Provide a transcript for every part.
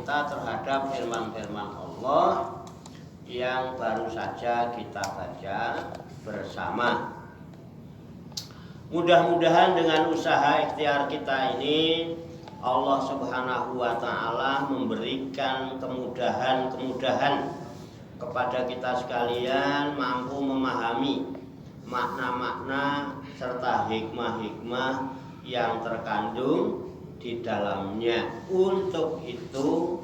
kita terhadap firman-firman Allah yang baru saja kita baca bersama. Mudah-mudahan dengan usaha ikhtiar kita ini Allah Subhanahu wa ta'ala memberikan kemudahan-kemudahan kepada kita sekalian, mampu memahami makna-makna serta hikmah-hikmah yang terkandung di dalamnya. Untuk itu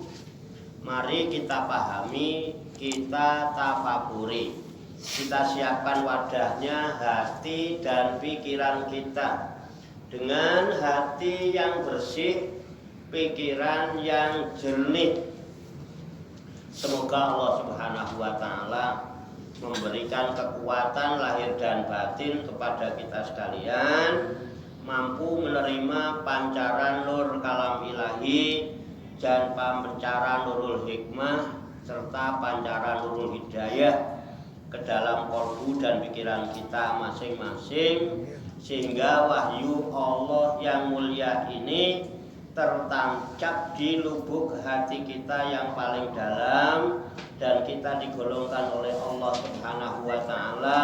mari kita pahami, kita tafakuri, kita siapkan wadahnya hati dan pikiran kita dengan hati yang bersih, pikiran yang jernih. Semoga Allah Subhanahu wa ta'ala memberikan kekuatan lahir dan batin kepada kita sekalian, mampu menerima pancaran nur kalam ilahi dan pancaran nurul hikmah serta pancaran nurul hidayah ke dalam kalbu dan pikiran kita masing-masing, sehingga wahyu Allah yang mulia ini tertancap di lubuk hati kita yang paling dalam, dan kita digolongkan oleh Allah Subhanahu wa ta'ala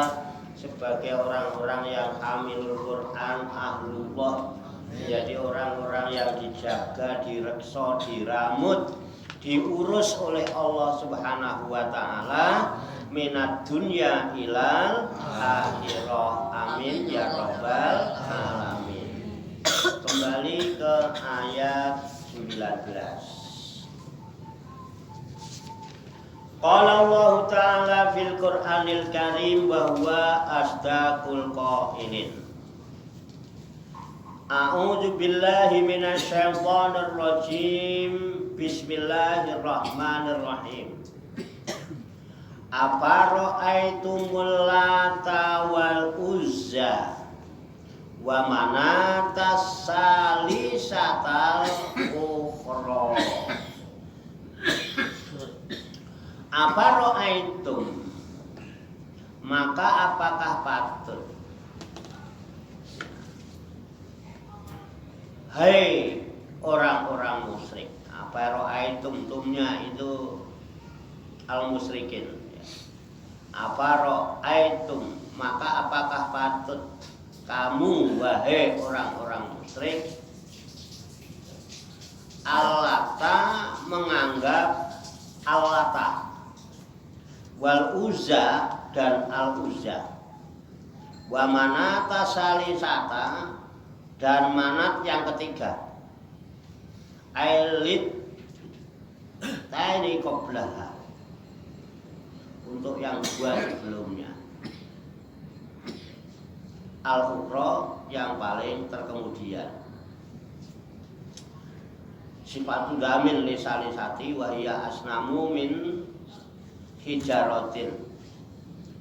sebagai orang-orang yang hamilul Quran, ahlullah, menjadi orang-orang yang dijaga, direksa, diramut, diurus oleh Allah Subhanahu wa ta'ala minad dunya ilal akhirah. Amin ya rabbal alamin. Kembali ke ayat 19. Qala Allah ta'ala fil Qur'anil Karim wa huwa asdaqul qailin. A'udzu billahi minasy syaithanir rajim. Bismillahirrahmanirrahim. Afara'aitumul Lata wal Uzza wa manatas salisatal ukhra. Afara'aitum, maka apakah patut, hai orang-orang musyrik. Afara'aitum, tumnya itu al-musyrikin. Afara'aitum, maka apakah patut kamu, wahai orang-orang musyrik, Allata, menganggap Allata, wal Uzza, dan al Uzza, wa manata salisata, dan manat yang ketiga, ailit tani qoblaha, untuk yang dua sebelumnya, al-ukhra, yang paling terkemudian. Sifatu damin lisalisati wa hiya asnamu min hijaratin.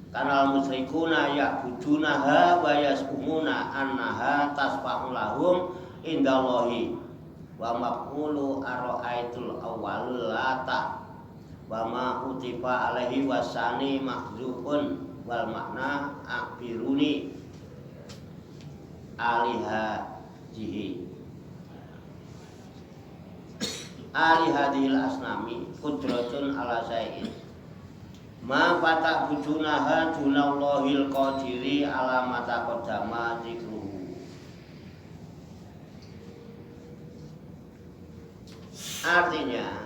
Kanal musyrikuna ya'budunaha wa yas'umuna annaha tasfa'u lahum indallahi. Wa maqulu ara'aitul awwal lata wa ma utifa alaihi wasani mahzufun wal makna akbiruni alihajihi alihadil asnami kudratun ala syai'in ma fatah bujunaha dunallahil qadiri ala mata qadama zikruhu. Artinya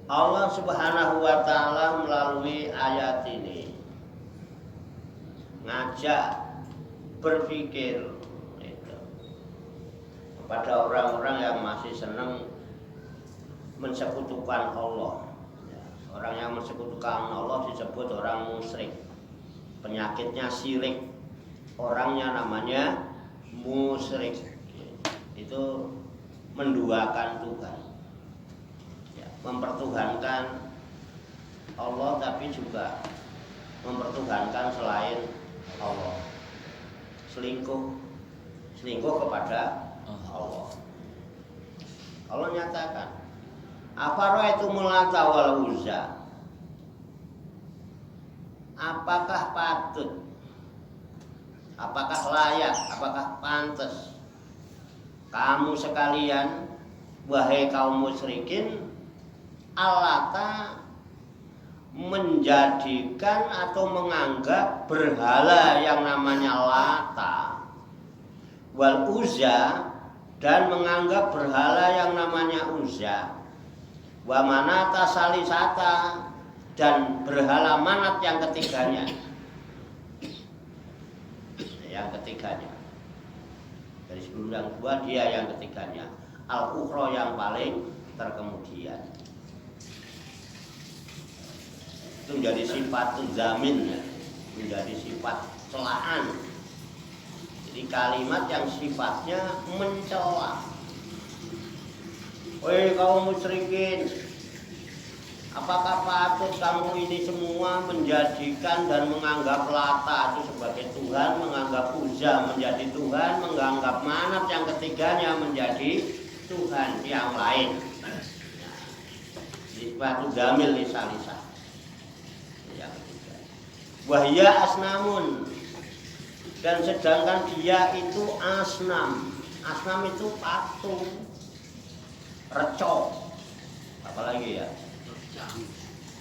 Allah Subhanahu wa ta'ala melalui ayat ini ngajak berpikir kepada orang-orang yang masih senang mensekutukan Allah. Orang yang mensekutukan Allah disebut orang musyrik. Penyakitnya syirik, orangnya namanya musyrik. Itu menduakan Tuhan, mempertuhankan Allah, tapi juga mempertuhankan selain Allah. Selingkuh kepada Allah. Allah nyatakan, afara'aitumul Lata wal Uzza, apakah patut, apakah layak, apakah pantas kamu sekalian wahai kaum musyrikin, Allata menjadikan atau menganggap berhala yang namanya Lata, wal Uzza, dan menganggap berhala yang namanya Uzza, wa Manata Salisata, dan berhala Manat yang ketiganya. Yang ketiganya. Dari sebelum yang dua dia yang ketiganya. Al-Ukhra yang paling terkemudian. Itu menjadi sifat zamin, menjadi sifat celaan. Jadi kalimat yang sifatnya mencela. Woi kaum musyrikin, apakah patut kamu ini semua menjadikan dan menganggap Lata itu sebagai Tuhan, menganggap Uzza menjadi Tuhan, menganggap Manat yang ketiganya menjadi Tuhan yang lain? Sifat zamil lisalisa. Yang ketiga, wahya asnamun, dan sedangkan dia itu asnam. Asnam itu patung, recok, apalagi ya?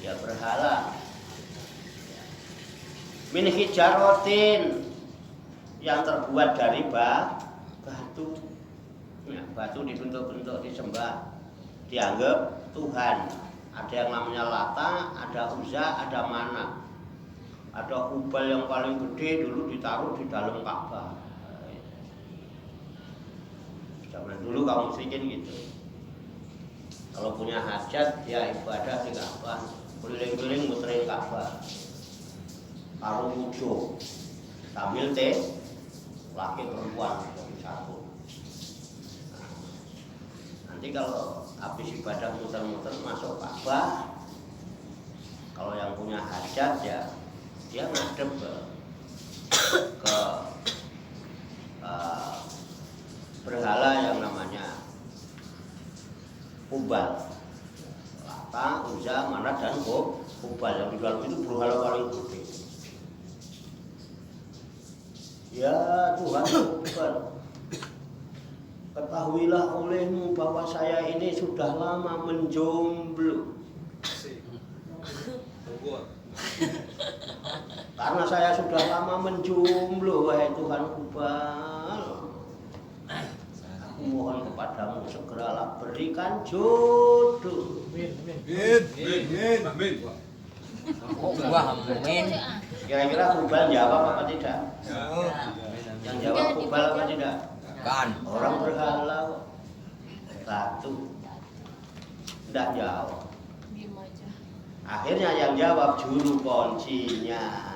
Ya berhala. Min hijarotin, yang terbuat dari batu. Ya, batu dibentuk-bentuk disembah, dianggap Tuhan. Ada yang namanya Lata, ada Uzza, ada Manat. Ada Hubal yang paling gede dulu ditaruh di dalam Ka'bah. Zaman dulu kaum musyrikin gitu. Kalau punya hajat, ya ibadah di Ka'bah, keliling-keliling muterin Ka'bah. Karo wudhu, sambil teh, laki perempuan jadi satu. Nanti kalau habis ibadah muter-muter masuk Ka'bah, kalau yang punya hajat ya dia ngadep ke berhala yang namanya Hubal, Lata, Uzza, Manat, dan Hubal. Yang di dalam itu berhala paling gede. Ya Tuhan Hubal, ketahuilah olehmu bahwa saya ini sudah lama menjomblo. Karena saya sudah lama menjomblo, wahai Tuhan Hubal, aku mohon kepadamu segeralah berikan jodoh. Amin. Kira-kira Hubal jawab apa tidak? Yang jawab Hubal apa tidak? Kan Orang berhala kok. Batu. Tidak jawab. Akhirnya yang jawab juru kuncinya.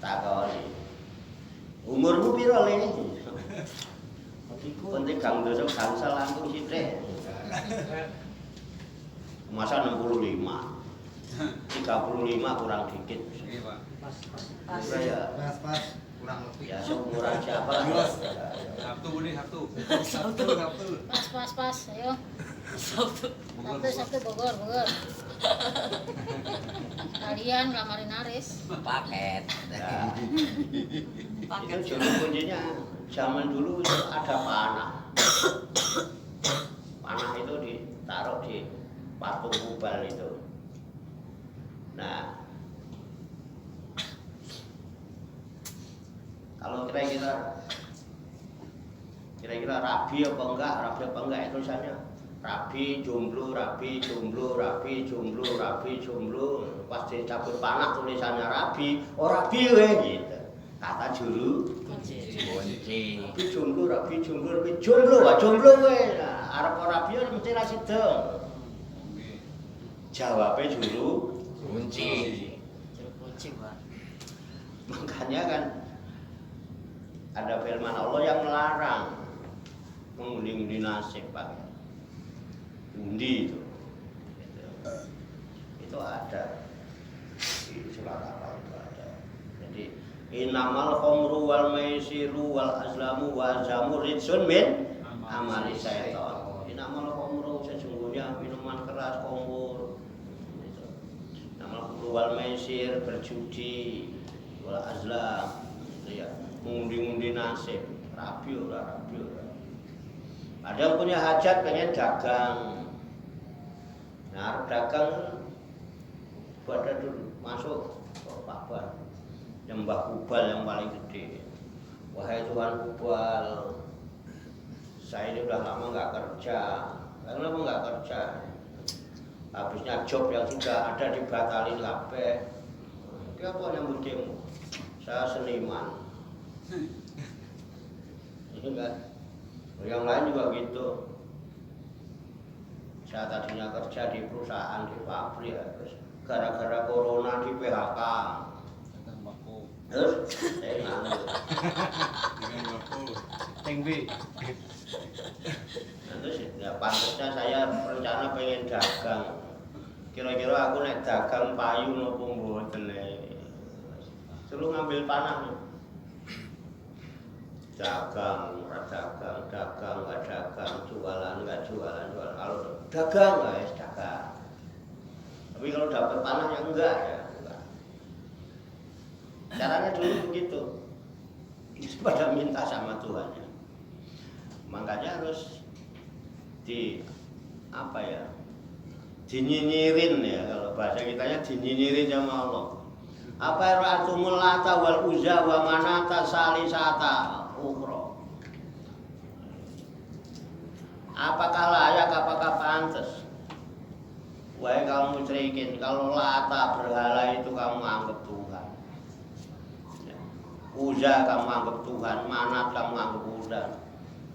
Takoni. Umurmu piro le? Penting kang dosa gangsal langkung sithik. Masa 65. 35 kurang dikit. Iya, Pak. Pas. Ya. Pas. Kurang lebih. Ya seumuran siapa lah. Sabtu ini Sabtu. Pas, ayo. Sabtu Bogor. Kalian lamarin Aris. paket. Ya. Itu juru kuncinya. Zaman dulu itu ada panah. Panah itu ditaruh di patung Hubal itu. Nah, kalau kira-kira rabi apa enggak itu tulisannya. Rabi jomblo, pas dicabut panah tulisannya rabi, oh rabi weh gitu. Kata juru Kunci. rabi jomblo weh. Nah, arep ora rabi mesti ra sida. Jawabnya juru Kunci. Pak. Makanya kan ada firman Allah yang melarang mengundi-undi nasib, Pak. Undi itu. Itu ada di surat apa itu ada. Jadi innamal khamru wal maisiru wal azlamu wa zamu ridsun min amali syaitan. Innamal khamru sesungguhnya minuman keras, khamur. Innamal khamru wal maisir berjudi wal azlam, itu ya mengundi-undi nasib. Rabi ora. Ada yang punya hajat pengen dagang. Nah, dagang pada dulu masuk ke Ka'bah. Nyembah Hubal yang paling gede. Wahai Tuhan Hubal, saya ini udah lama nggak kerja. Kenapa nggak kerja? Habisnya job yang sudah ada dibatalin kabeh. Dia apa nyambut demo? Saya seniman. Ini kan, yang lain juga gitu. Saya tadinya kerja di perusahaan di pabrik, terus gara-gara corona di PHK. Terus saya nganggur. Terus ya pantasnya saya rencana pengen dagang. Kira-kira aku nek dagang payu nopo mboten suruh ngambil panah. Dagang, dagang, nggak dagang, jualan, nggak jualan. Kalau dagang guys, dagang. Tapi kalau dapat panahnya enggak ya. Enggak. Caranya dulu begitu. Pada minta sama Tuhan. Makanya harus dinyinyirin ya, kalau bahasa kitanya dinyinyirin sama Allah. Apa ra'atumul lata wal uzza wa manata salisata ukhra. Apakah layak, apakah pantas? Wahai kaum musyrikin, kalau Lata berhala itu kamu anggap Tuhan, Uzza kamu anggap Tuhan, Manat kamu anggap Tuhan,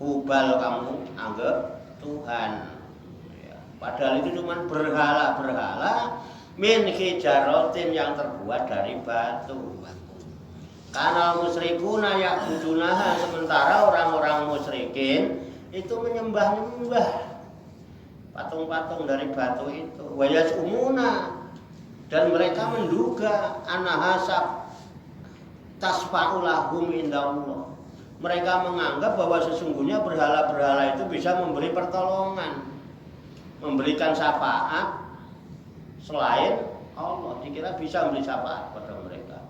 Hubal kamu anggap Tuhan. Padahal itu cuma berhala-berhala min hijaratin yang terbuat dari batu. Karena musyrikuna ya'budunaha, sementara orang-orang musyrikin itu menyembah-nyembah patung-patung dari batu itu. Wa yas'umuna, dan mereka menduga anahasab tasfa'u lahum indallah. Mereka menganggap bahwa sesungguhnya berhala-berhala itu bisa memberi pertolongan, memberikan syafaat selain Allah. Dikira bisa memberi syafaat pada mereka.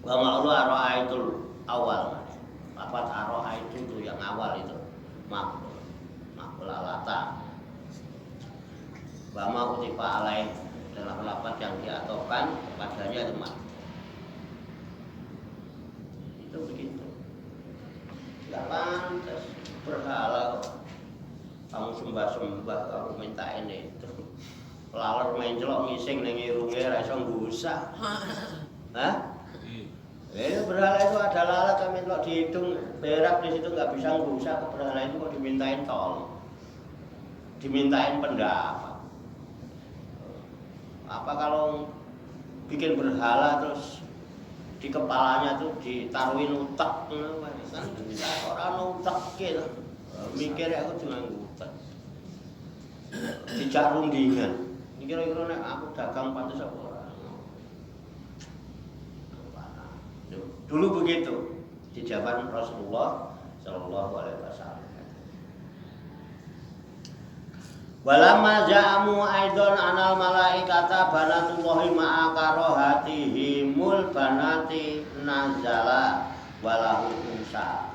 Wa ma'allah ara'aitul awal. Lapat ara'aitu itu yang awal itu. Makhluk Lata. Wa ma'utifa alaih, dan lapat yang diatofkan kepadanya itu makhluk. Itu begitu. Tidak pantas berhala kok. Kamu sembah-sembah, kamu minta ini itu. Laler main celok ngising ning irunge ra iso ngusah. Hah? Berhala itu ada lalat kami celok di hidung, berak di situ nggak bisa ngusah. Berhala itu kok dimintain tolong, dimintain pendapat. Apa kalau bikin berhala terus di kepalanya tuh ditaruhin utak, kan orang utak gitu. Mikir aku dengan utak. Dijak rundingan. Kira-kira nek aku dagang pantes apa ora. Dulu begitu di zaman Rasulullah sallallahu alaihi wasallam. Walamma ja'amu aidon anal malaikata banatullahi ma'a karahatihimul banati nazala walahu unsa.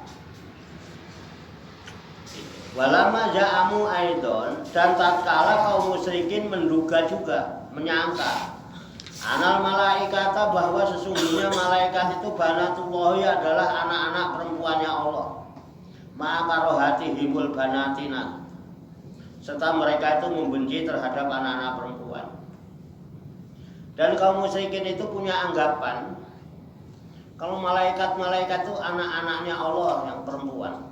Walamma ja'amu aidon, dan tatkala kaum musyrikin menduga juga, menyangka anal malaikata, bahwa sesungguhnya malaikat itu banatullahi adalah anak-anak perempuannya Allah. Ma'a karahatihimul banatina, serta mereka itu membenci terhadap anak-anak perempuan. Dan kaum musyrikin itu punya anggapan kalau malaikat-malaikat itu anak-anaknya Allah yang perempuan.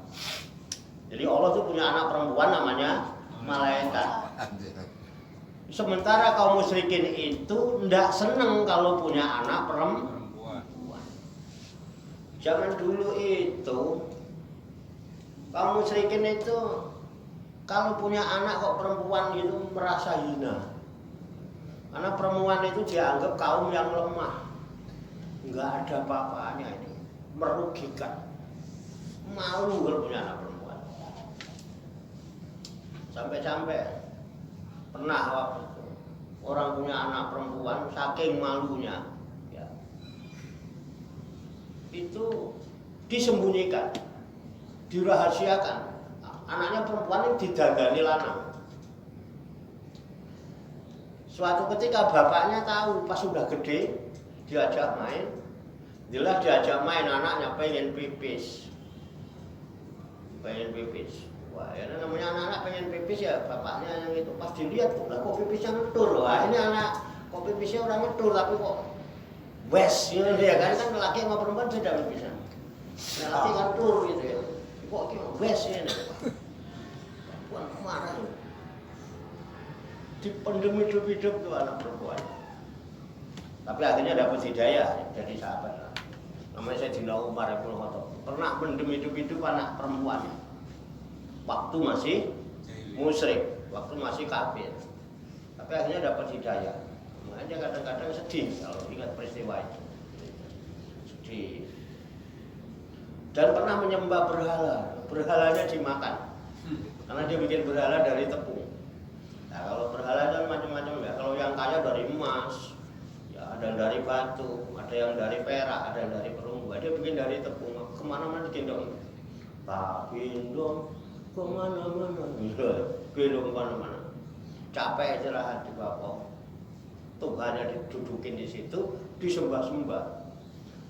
Jadi Allah itu punya anak perempuan namanya malaikat. Sementara kaum musyrikin itu tidak senang kalau punya anak perempuan. Zaman dulu itu kaum musyrikin itu kalau punya anak kok perempuan itu merasa hina. Karena perempuan itu dianggap kaum yang lemah, nggak ada apa-apanya, ini merugikan, malu kalau punya anak perempuan. Sampai-sampai pernah waktu itu orang punya anak perempuan saking malunya, ya, itu disembunyikan, dirahasiakan. anaknya perempuan yang didagani lanang. Suatu ketika bapaknya tahu pas sudah gede diajak main, anaknya pengen pipis. Wah, ya namanya anak-anak pengen pipis ya bapaknya yang itu pas dilihat kok pipisnya ngetur. Wah, ini anak kok pipisnya orang ngetur tapi kok wes gitu ya kan laki sama perempuan beda pipisnya. Nah, laki kan tur gitu ya. Kok wes ini. Perempuan marah. Dipendem hidup-hidup tuh anak perempuan. Tapi akhirnya dapat hidayah jadi sahabat. Namanya Sayyidina Umar bin Khattab. Pernah mendem hidup-hidup anak perempuannya. Waktu masih musyrik, waktu masih kafir. Tapi akhirnya dapat hidayah. Makanya kadang-kadang sedih kalau ingat peristiwa itu. Sedih. Dan pernah menyembah berhala. Berhalanya dimakan. Karena dia bikin berhala dari tepung. Nah, kalau berhala kan macam-macam ya. Kalau yang kaya dari emas, ya ada yang dari batu, ada yang dari perak, ada yang dari perunggu. Dia bikin dari tepung. Kemana-mana digendong. Tak gendong kemana-mana. Gendong kemana-mana. Capek istirahat di bawah. Tuhannya didudukin di situ, disembah-sembah.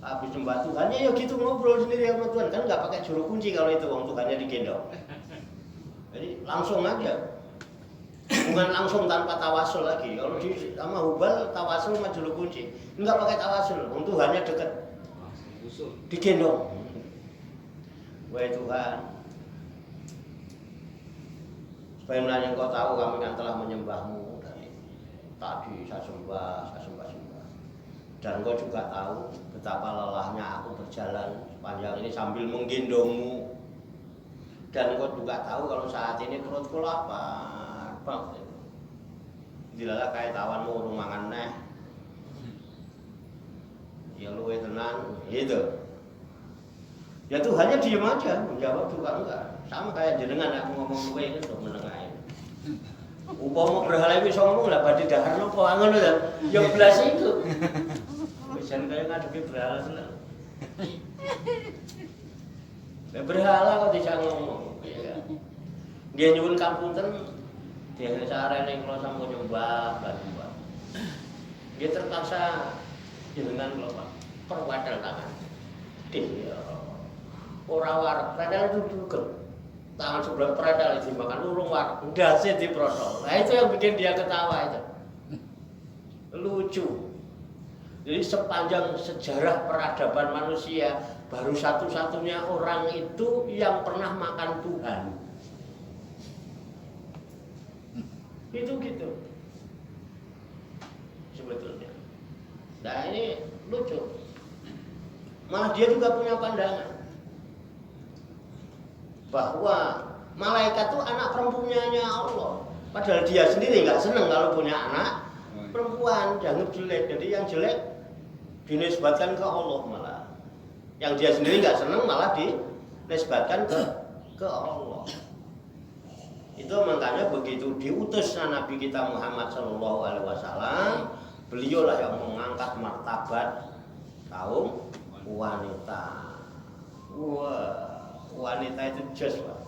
Habis sembah Tuhannya ya gitu ngobrol sendiri sama Tuhan. Kan nggak pakai juru kunci kalau itu wong Tuhannya digendong. Jadi langsung aja. Bukan langsung tanpa tawasul lagi. Kalau di sama Hubal tawasul sama juru kunci. Enggak pakai tawasul, wong Tuhannya dekat. Digendong. Wahai Tuhan, sebagaimana yang kau tahu kami kan telah menyembahmu dari tadi saya sembah. Dan kau juga tahu betapa lelahnya aku berjalan sepanjang ini sambil menggendongmu. Dan kau juga tahu kalau saat ini perutku lapar banget. Dilala kayak tawanmu rumangan neh. Ya luwe tenan gitu. Ya Tuhannya diem aja, menjawab juga enggak. Sama kayak jenengan aku ngomong luwe itu menengahin. Upama berhala iso ngomong lah badhe dahar napa ngono lho. Ya blas iku. Wis jan kaya ngadepi berhala seneng. Lah berhala kok bisa ngomong, ya kan. Nggih nyuwun kampunten dene sarene kula sampun nyembah. Nggih terpaksa jenengan kula perwadal tangan. Dia ora warak, padahal itu dugel. Tangan sebelah peradal dimakan urung warak, ndase diprotol. Nah itu yang bikin dia ketawa itu. Lucu. Jadi sepanjang sejarah peradaban manusia baru satu-satunya orang itu yang pernah makan Tuhan. Itu gitu. Sebetulnya. Nah ini lucu. Malah dia juga punya pandangan bahwa malaikat itu anak perempuannya Allah. Padahal dia sendiri nggak seneng kalau punya anak perempuan, dianggap jelek. Jadi yang jelek dinisbatkan ke Allah malah. Yang dia sendiri nggak seneng malah dinisbatkan ke Allah. Itu makanya begitu diutus Nabi kita Muhammad SAW, beliaulah yang mengangkat martabat kaum wanita. Wah. Wanita itu jos, Pak.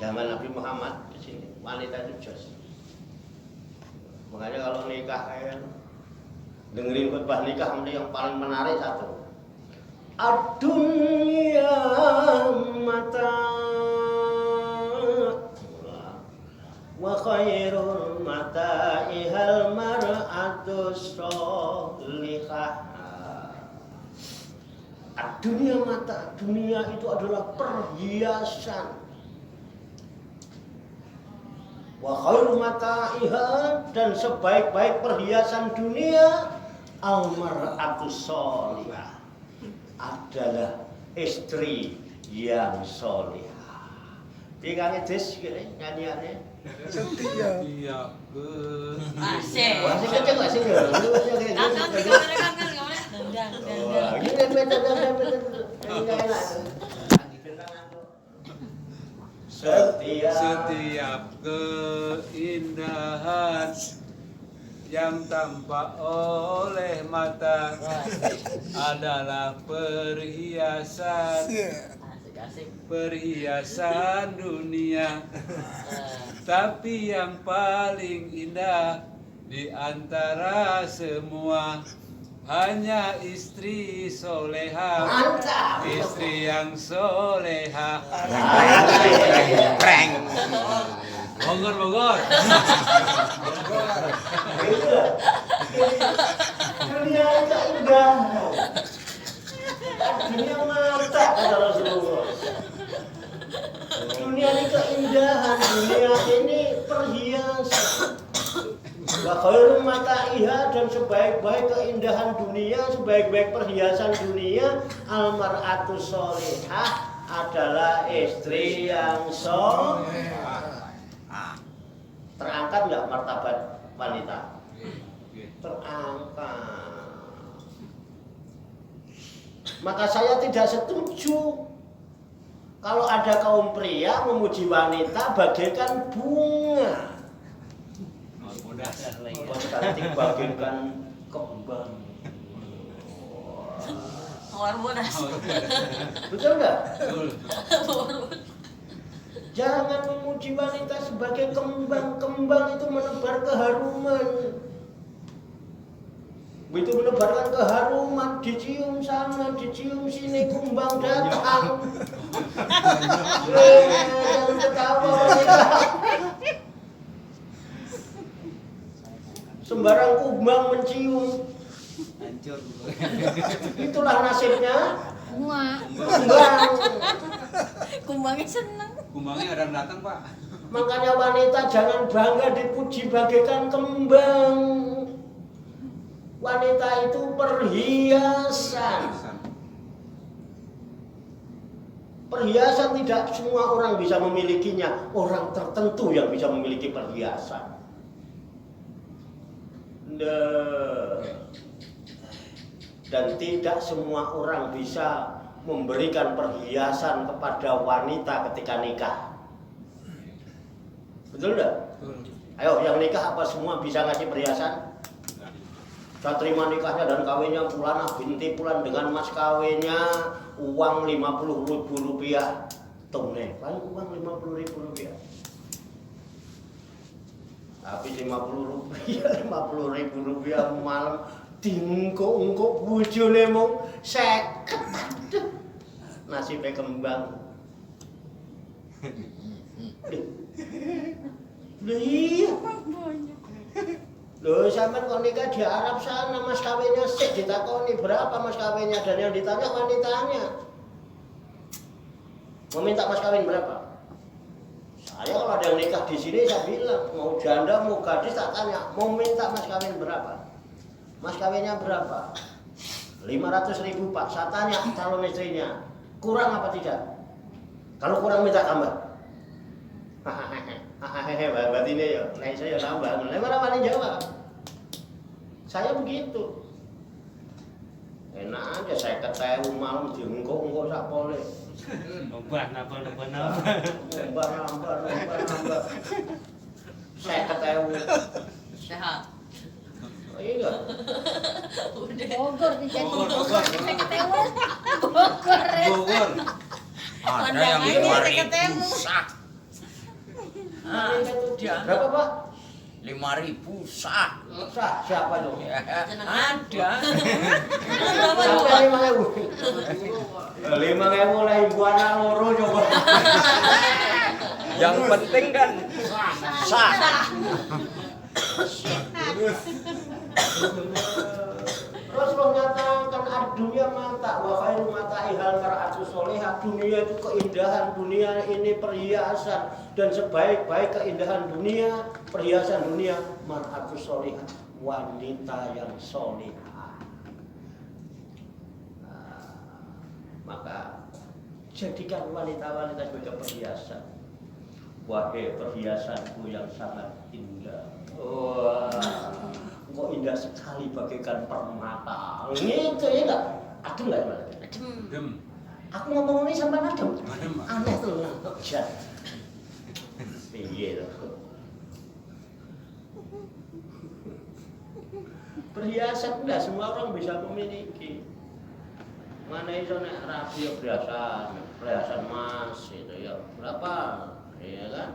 Zaman Nabi Muhammad di sini, wanita itu jos. Makanya kalau nikah kan dengerin khutbah nikah yang paling menarik satu. Ad-dunya mata wa khairul mata'ihal mar'atu sholihah. Dunia mata, dunia itu adalah perhiasan. Wa khairu mata'iha, dan sebaik-baik perhiasan dunia al-mar'atu sholihah, adalah istri yang sholihah. Tiga ngedis nyanyiannya. Setia ke Asik. Wah, sing kenceng gak sih? setiap keindahan yang tampak oleh mata adalah perhiasan Asik. perhiasan dunia, tapi yang paling indah di antara semua hanya istri soleha, Mantap. istri yang soleha. Prank. Bogor, Bogor. Itu dunia itu indah. Dunia mantap kata Rasulullah. Dunia ini keindahan, dunia ini perhiasan. Wa khairu mata'iha, dan sebaik-baik keindahan dunia, sebaik-baik perhiasan dunia, al-mar'atu sholihah, adalah istri yang solehah. Terangkat nggak martabat wanita? Terangkat. Maka saya tidak setuju kalau ada kaum pria memuji wanita bagaikan bunga. Oh, cantik bagaikan kembang. Mawar bodas. Betul nggak? Betul. Jangan memuji wanita sebagai kembang. Kembang itu menebar keharuman. Begitu menebarkan keharuman, dicium sana, dicium sini, kembang datang. Jangan ketawa wanita. Sembarang kumbang mencium. Hancur. Itulah nasibnya Bunga. kumbang. Kumbangnya seneng. Kumbangnya ada yang datang, Pak. Makanya wanita jangan bangga dipuji bagaikan kembang. Wanita itu perhiasan. Perhiasan tidak semua orang bisa memilikinya. Orang tertentu yang bisa memiliki perhiasan. Dan tidak semua orang bisa memberikan perhiasan kepada wanita ketika nikah. Betul enggak? Ayo, yang nikah apa semua bisa ngasih perhiasan? Saya terima nikahnya dan kawinnya Fulana binti Fulan dengan mas kawinnya uang 50.000 rupiah tunai. Paling uang 50.000 rupiah. Tapi 50.000 rupiah malam dingkok-ngkok bojone mung 50. Nasibnya kembang. Iya. Loh, sampean kok nikah di Arab sana, mas kawinnya sik ditakoni berapa mas kawinnya, dan yang ditanya wanitanya. Mau minta mas kawin berapa? Saya kalau ada yang nikah di sini saya bilang mau janda mau gadis tak tanya, mau minta mas kawin berapa? Mas kawinnya berapa? 500.000 Pak. Saya tanya calon istrinya, kurang apa tidak? Kalau kurang minta tambah. Hahaha, berarti ini ya, nah saya nambah. Mana mana jawab? Saya begitu. Enak aja saya ketemu malam diengkok-engkok sak pole. Nambah. Nambah. Saya ketemu. Sehat. Oh, iya. Bogor nih jadi Bogor. Bogor. Kita ketemu. Bogor. Bogor. Ada yang Pandangannya ketemu. 5.000 sak. Berapa Pak? 5.000 sak. Sah, siapa dong? Ada. Sampai 5.000. 5.000 lah ibu anak loro coba. Yang penting kan sah. Rasulullah menyatakan ad-dunya mata wa khairu mata'ihal mar'atu sholihah. Dunia itu keindahan, dunia ini perhiasan, dan sebaik-baik keindahan dunia, perhiasan dunia, mar'atu sholihah, wanita yang sholihah. Maka jadikan wanita-wanita sebagai perhiasan. Wahai perhiasanku yang sangat indah. Wah, kok indah sekali bagaikan permata. Gitu ya enggak? Adem enggak Mas? Dem. Aku ngomong ini sampai adem. Adem, Pak. Aneh tuh. Jan. Piye loh. Perhiasan enggak semua orang bisa memiliki. Mana iso nek rapi ya perhiasan. perhiasan emas itu ya berapa ya kan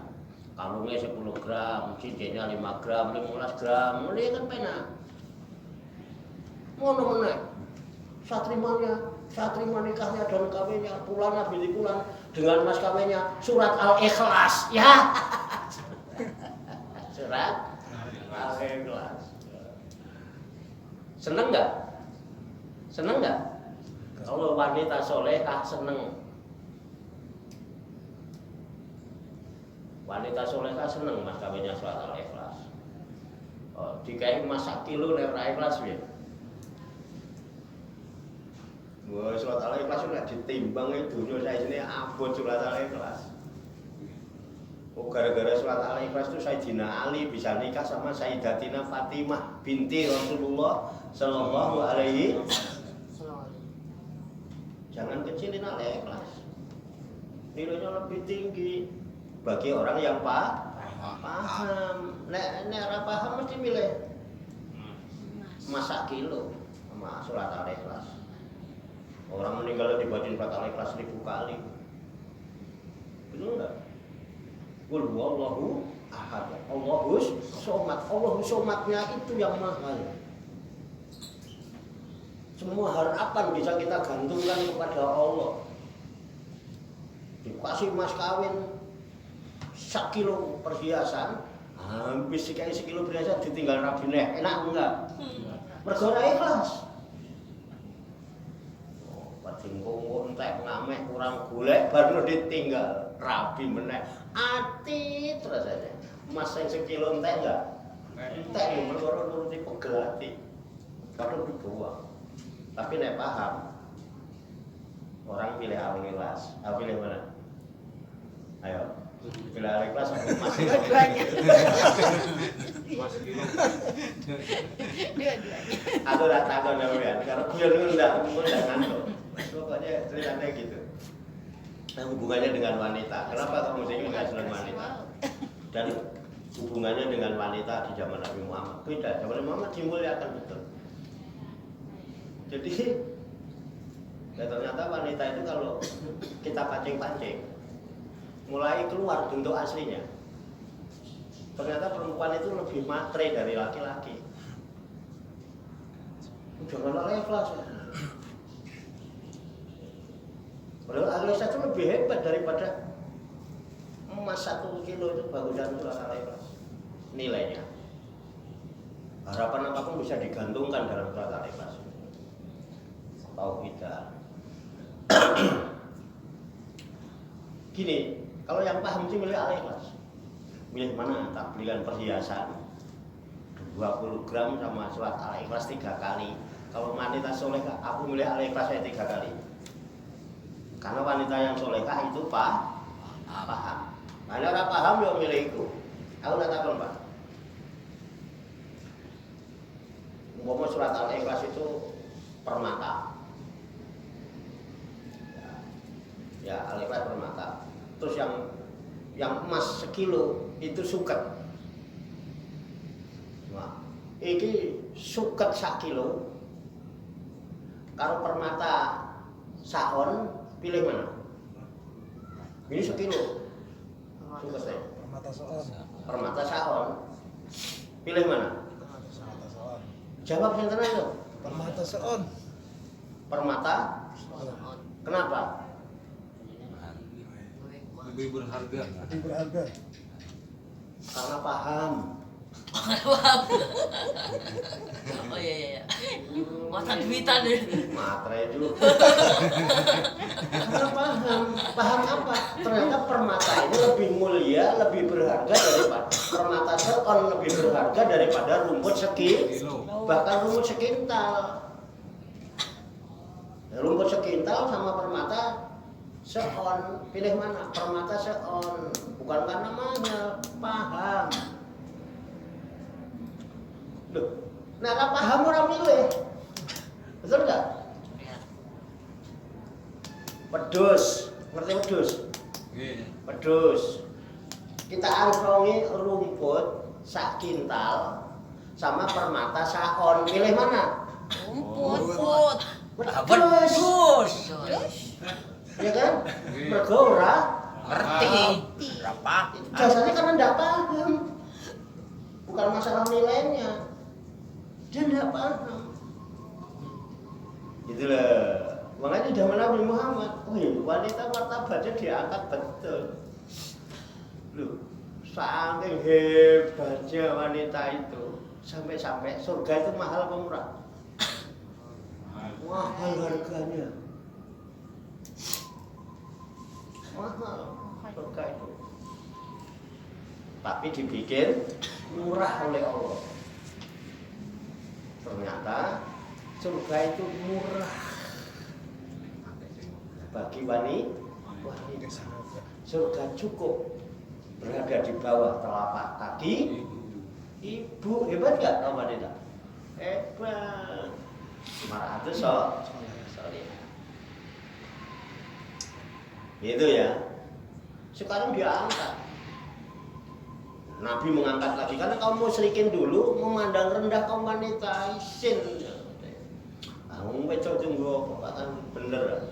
kalungnya 10 gram cincinnya 5 gram 15 gram ini kan penak ngono meneh satrima nikahnya dan kawinnya pulana binti pulan dengan mas kawinnya surat Al-Ikhlas ya surat Al-Ikhlas seneng nggak kalau wanita solehah seneng wanita solehah seneng mas kawinnya surat Al-Ikhlas dikai mas 1 kilo nek ora ikhlas ya. Wah, surat Al-Ikhlas nek ditimbang dunya saisine abot surat Al-Ikhlas. Oh, gara-gara surat Al-Ikhlas itu Sayyidina Ali bisa nikah sama Sayyidatina Fatimah binti Rasulullah sallallahu alaihi. Jangan kecilin Al-Ikhlas. Nilainya lebih tinggi bagi orang yang paham. Nek ora paham mesti milih masak kilo sama surat Al-Ikhlas. Orang meninggal dibacain surat Al-Ikhlas 1000 kali. Betul enggak? Qul huwallahu ahad. Allahus somad. Allahus somadnya itu yang mahal. Semua harapan bisa kita gantungkan kepada Allah. Dikasih mas kawin 1 kilo perhiasan, habis sekali 1 kilo perhiasan ditinggal rabi neh. Enak enggak? Mergo ora ikhlas. Jengkong entek ngameh kurang golek baru ditinggal rabi meneh ati terus aja mas sing 1 kilo entek enggak entek yo perkara nuruti pegel ati kadang dibawa tapi nek paham orang pilih Al-Ikhlas pilih mana ayo pilih Al-Ikhlas apa mas dua-duanya aku udah takut ya karena gue ngundang ngantuk pokoknya ceritanya gitu. Nah, hubungannya dengan wanita. Kenapa kamu sini nggak senang wanita? Dan hubungannya dengan wanita di zaman Nabi Muhammad beda. Zaman Nabi Muhammad dimuliakan betul. Jadi, ya ternyata wanita itu kalau kita pancing-pancing, mulai keluar bentuk aslinya. Ternyata perempuan itu lebih matre dari laki-laki. Jangan Al-Ikhlas ya. Padahal Al-Ikhlas itu lebih hebat daripada emas 1 kilo itu bagusan surat Al-Ikhlas nilainya. Harapan apapun bisa digantungkan dalam surat Al-Ikhlas. Tauhidah. Gini, kalau yang paham sih milih Al-Ikhlas. Milih mana? Tak belikan perhiasan 20 gram sama surat Al-Ikhlas 3 kali. Kalau wanita solehah, aku milih Al-Ikhlas 3 kali. Karena wanita yang solehah itu paham. Karena orang paham yang milihku. Aku nggak tahu Pak. Umpama surat Al-Ikhlas itu permata. Ya Al-Ikhlas permata. Terus yang emas 1 kilo itu suket. Nah, ini suket 1 kilo. Kalau permata saon pilih mana? Ini 1 kilo. Suketnya. Permata saon. Pilih mana? Jawab yang tenang tuh. Permata saon. Permata. Kenapa? Lebih berharga. Karena paham. Oh iya. Mata duitan deh. Matre dulu. Karena paham apa? Ternyata permata ini lebih mulia, lebih berharga daripada permata seon, lebih berharga daripada rumput bahkan rumput sekintal. Rumput sekintal sama permata seon, pilih mana? Permata seon, bukan karena mahal, paham. Loh, nah paham orang milih, betul nggak? Wedhus, ngerti wedhus? Wedhus. Kita angkrongi rumput sak kintal sama permata saon, pilih mana? Rumput. Wedhus. Ya kan? Mergo ora Ngerti. Berapa? jasanya karena nggak paham. Bukan masalah nilainya. Dia nggak paham. Itulah. Makanya zaman Nabi Muhammad, wanita martabatnya diangkat betul. Loh, saking hebatnya wanita itu, sampai-sampai surga itu mahal apa murah? Mahal harganya. Mahal surga itu. Tapi dibikin murah oleh Allah. Ternyata surga itu murah bagi wanita. Surga cukup berada di bawah telapak kaki ibu. Hebat gak kaum wanita? Hebat. 500 sorry. Itu ya. Sekarang dia angkat. Nabi mengangkat lagi karena kaum musyrikin dulu memandang rendah kaum wanita. Isin. Wong wedok tunggu kan bener.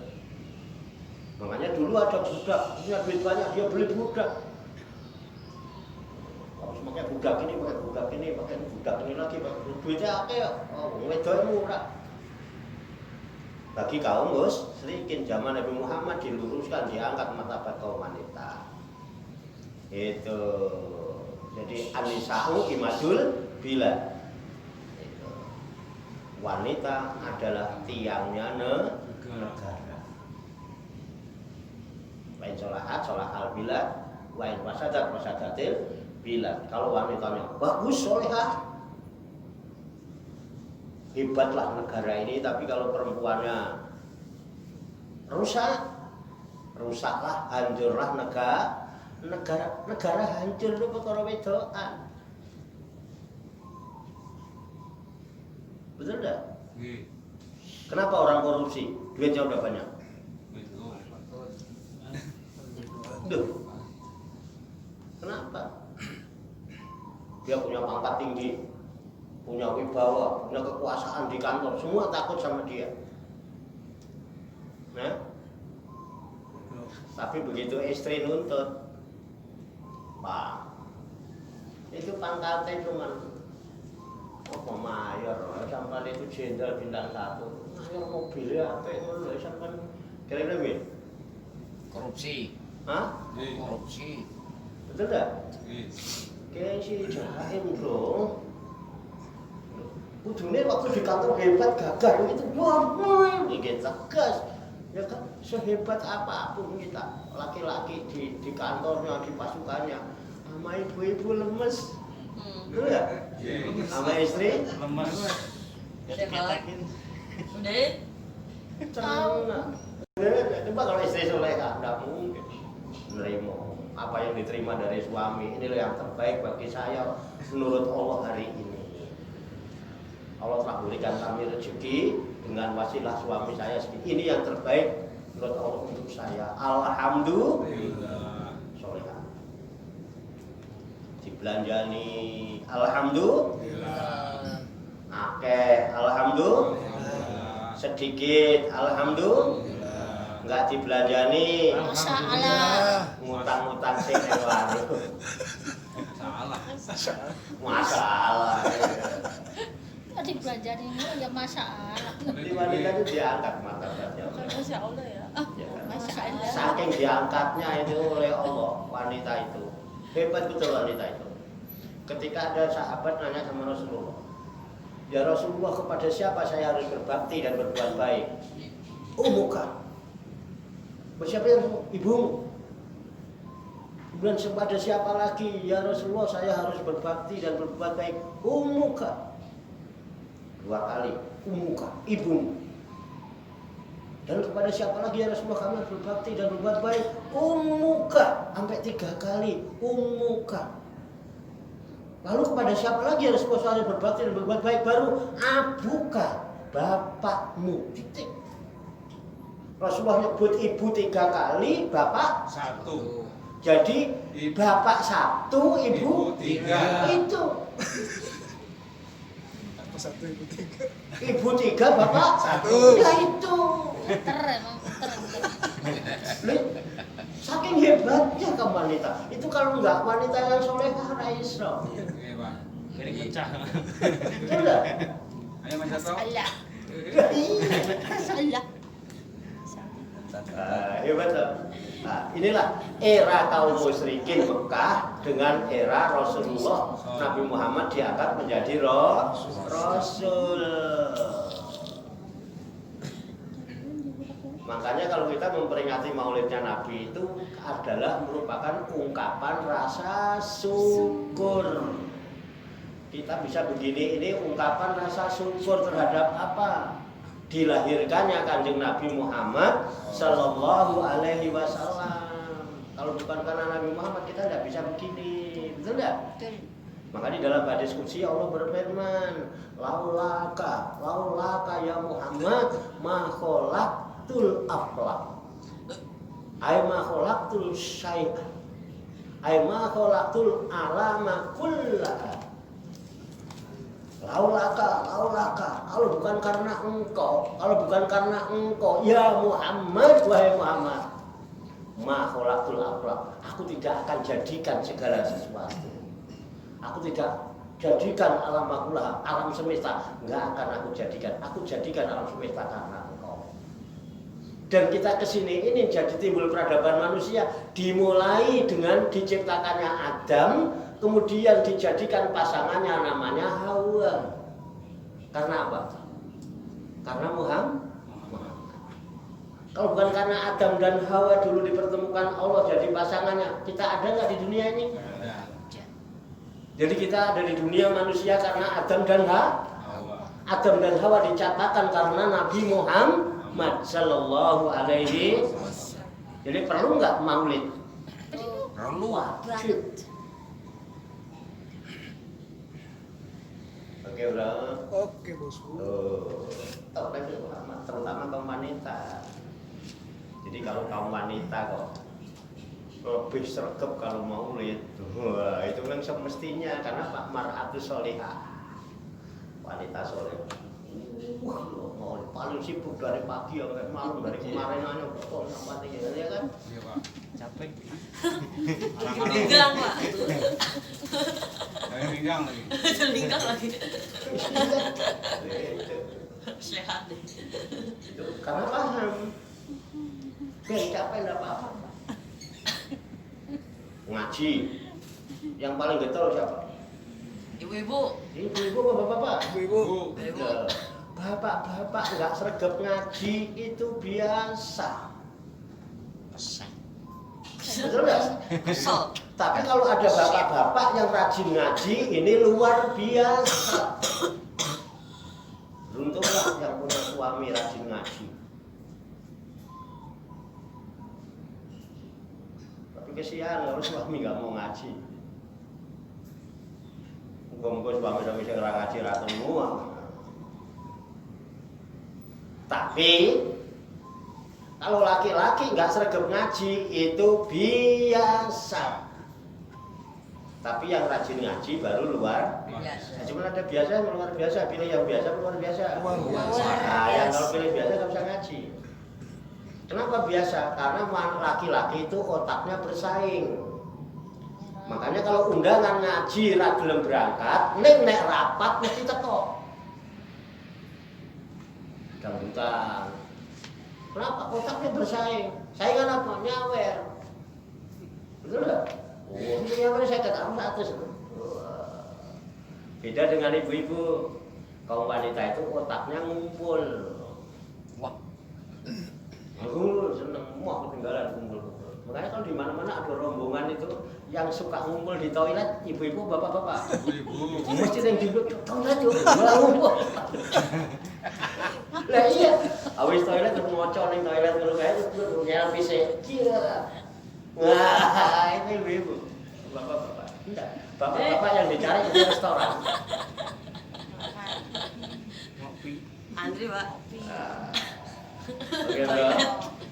Makanya dulu ada budak, punya duit banyak dia beli budak. Harus pakai budak ini, pakai budak ini lagi, pakai duitnya akeh. Oh, wong wedok murah. Bagi kaum musyrikin zaman Nabi Muhammad diluruskan, diangkat martabat kaum wanita. Itu. Jadi an-nisa'u imadul bilad. Wanita adalah tiangnya negara. Wain sholahat sholahal bilad, wain fasadat fasadatil bilad. Kalau wanitanya bagus solehah, hebatlah negara ini. Tapi kalau perempuannya rusaklah, hancurlah negara hancur itu perkara wedokan. Betul enggak? Kenapa orang korupsi? Duitnya udah banyak. Duh. Kenapa? Dia punya pangkat tinggi, punya wibawa, punya kekuasaan di kantor, semua takut sama dia. Nah, tapi begitu istri nuntut, Pak, itu pangkatnya cuman mayor, sampai itu jenderal bintang 1. Mayor mobilnya apa itu loh, sampai kira-kira gini. Korupsi. Hah? Korupsi. Betul enggak? Kayak si Jahim bro. Kudune waktu di kantor hebat gagah itu, wah, gitu tegas. Ya kan, sehebat apapun kita, laki-laki di kantornya, di pasukannya, sama ibu-ibu lemes. Betul enggak? Sama istri lemas. Sehat. Udah. tenang. Coba kalau istri soleha, enggak mungkin menerima apa yang diterima dari suami. Inilah yang terbaik bagi saya menurut Allah hari ini. Allah telah berikan kami rezeki dengan wasilah suami saya. Ini yang terbaik menurut Allah untuk saya. Alhamdulillah. Soleha. Dibelanjani, alhamdulillah. Akeh, alhamdulillah. Sedikit, alhamdulillah. Enggak dibelanjani. Masalah. Ngutang-ngutang sing waduh. Masalah. Tadi belajar ini ya masalah. Di wanita itu diangkat martabatnya. Masya Allah ya. Ya kan? Masalah. Saking diangkatnya itu oleh Allah wanita itu. Hebat betul wanita itu. Ketika ada sahabat nanya sama Rasulullah, ya Rasulullah, kepada siapa saya harus berbakti dan berbuat baik? Umuka. Siapa yang ibumu? Kemudian kepada siapa lagi? Ya Rasulullah, saya harus berbakti dan berbuat baik. Umuka. 2 kali. Umuka, ibumu. Dan kepada siapa lagi ya Rasulullah, kami harus berbakti dan berbuat baik? Umuka. Sampai 3 kali. Umuka. Lalu kepada siapa lagi ya Rasulullah, saya harus berbakti dan berbuat baik? Baru abuka, bapakmu. Titik. Rasulullah nyebut ibu 3 kali, bapak 1. jadi bapak 1, ibu 3. Itu. Satu ibu 3. Ibu 3, bapak 1. Ya itu. Pinter emang pinter. Loh, saking hebatnya kaum wanita. Itu kalau enggak wanita yang solehah Raisro. Oke, Pak. Jadi pecah. Sudah. Ayo Mas Sato. Salah. Salah. Hebat tuh. Nah, inilah era kaum musyrikin Mekah dengan era Rasulullah Nabi Muhammad diangkat menjadi Rasul. Makanya kalau kita memperingati maulidnya Nabi itu adalah merupakan ungkapan rasa syukur. Kita bisa begini, ini ungkapan rasa syukur terhadap apa? Dilahirkannya Kanjeng Nabi Muhammad Sallallahu Alaihi Wasallam. Kalau bukan karena Nabi Muhammad kita tidak bisa begini, betul nggak? Maka di dalam hadis qudsi Allah berfirman, laulaka ya Muhammad ma khalaqtul aflaq. Ai ma khalaqtul syai'a. Ai ma khalaqtul alama kullaha. Laulaka, kalau bukan karena engkau, ya Muhammad, wahai Muhammad, ma khalaqtul aflaq. Aku tidak akan jadikan segala sesuatu. Aku tidak jadikan alam makulah, alam semesta, enggak akan aku jadikan. Aku jadikan alam semesta karena engkau. Dan kita kesini ini jadi timbul peradaban manusia dimulai dengan diciptakannya Adam. Kemudian dijadikan pasangannya namanya Hawa. Karena apa? Karena Muhammad. Kalau bukan karena Adam dan Hawa dulu dipertemukan Allah jadi pasangannya, kita ada nggak di dunia ini? Jadi kita ada di dunia manusia karena Adam dan Hawa. Adam dan Hawa dicatatkan karena Nabi Muhammad Sallallahu Alaihi Wasallam. Jadi perlu nggak maulid? Perlu. Wajib. Oke udah. Oke bosku. Terutama kaum wanita. Jadi kalau kaum wanita kok lebih sergap kalau maulid. Wah, itu kan semestinya karena Pak Mar'atus Solihah. Wanita soleh. Wah, mau paling sibuk dari pagi sampai malam dari kemarin aja kok sampai ya kan? Iya, Pak. Capek. Linggang Pak. Saya pinggang lagi. Linggang lagi. Sehat deh. Itu karena paham. Ben capek enggak apa-apa. Ngaji. Yang paling getol siapa? Ibu-ibu. Ibu-ibu, bapak-bapak. Ibu. Bapak-bapak nggak sergap ngaji itu biasa. Betul nggak? Kesel. Tapi kalau ada bapak-bapak yang rajin ngaji, ini luar biasa. Beruntunglah yang punya suami rajin ngaji. Tapi kesian kalau suami nggak mau ngaji. Muga-muga suami sampai sing ora ngaji ra semua. Tapi kalau laki-laki nggak sergap ngaji itu biasa. Tapi yang rajin ngaji baru luar biasa. Cuma ada biasa yang luar biasa, pilih yang biasa luar biasa. Nah, yang kalau pilih biasa nggak bisa ngaji. Kenapa biasa? Karena laki-laki itu otaknya bersaing. Makanya kalau undangan ngaji ra gelem berangkat, nek rapat mesti teko. Dangdutan. Kenapa? Otaknya bersaing. Saingan apa? Nyawer. Betul nggak? Oh, ini nyawer saya kata 100. Beda dengan ibu-ibu. Kaum wanita itu otaknya ngumpul. Wah. Ngumpul, seneng. Mau ketinggalan kumpul. Makanya kalau di mana-mana ada rombongan itu yang suka ngumpul di toilet, ibu-ibu, bapak-bapak. Ibu. Mesti yang di toilet yuk, malah ngumpul. Lah iya, awis toilet terus ngocok ning toilet ngono kae terus nyelpi sik. Wah, itu ibu-ibu. Bapak-bapak. Enggak, bapak-bapak yang dicari di restoran. Ngopi. Andri Pak. Oke, Bro.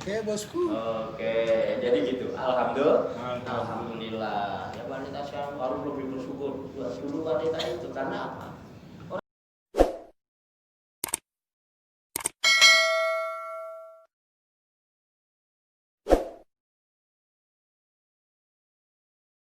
Oke bosku. Oke, jadi gitu. Alhamdulillah. Ya wanita sekarang harus lebih bersyukur. Dulu wanita itu karena apa?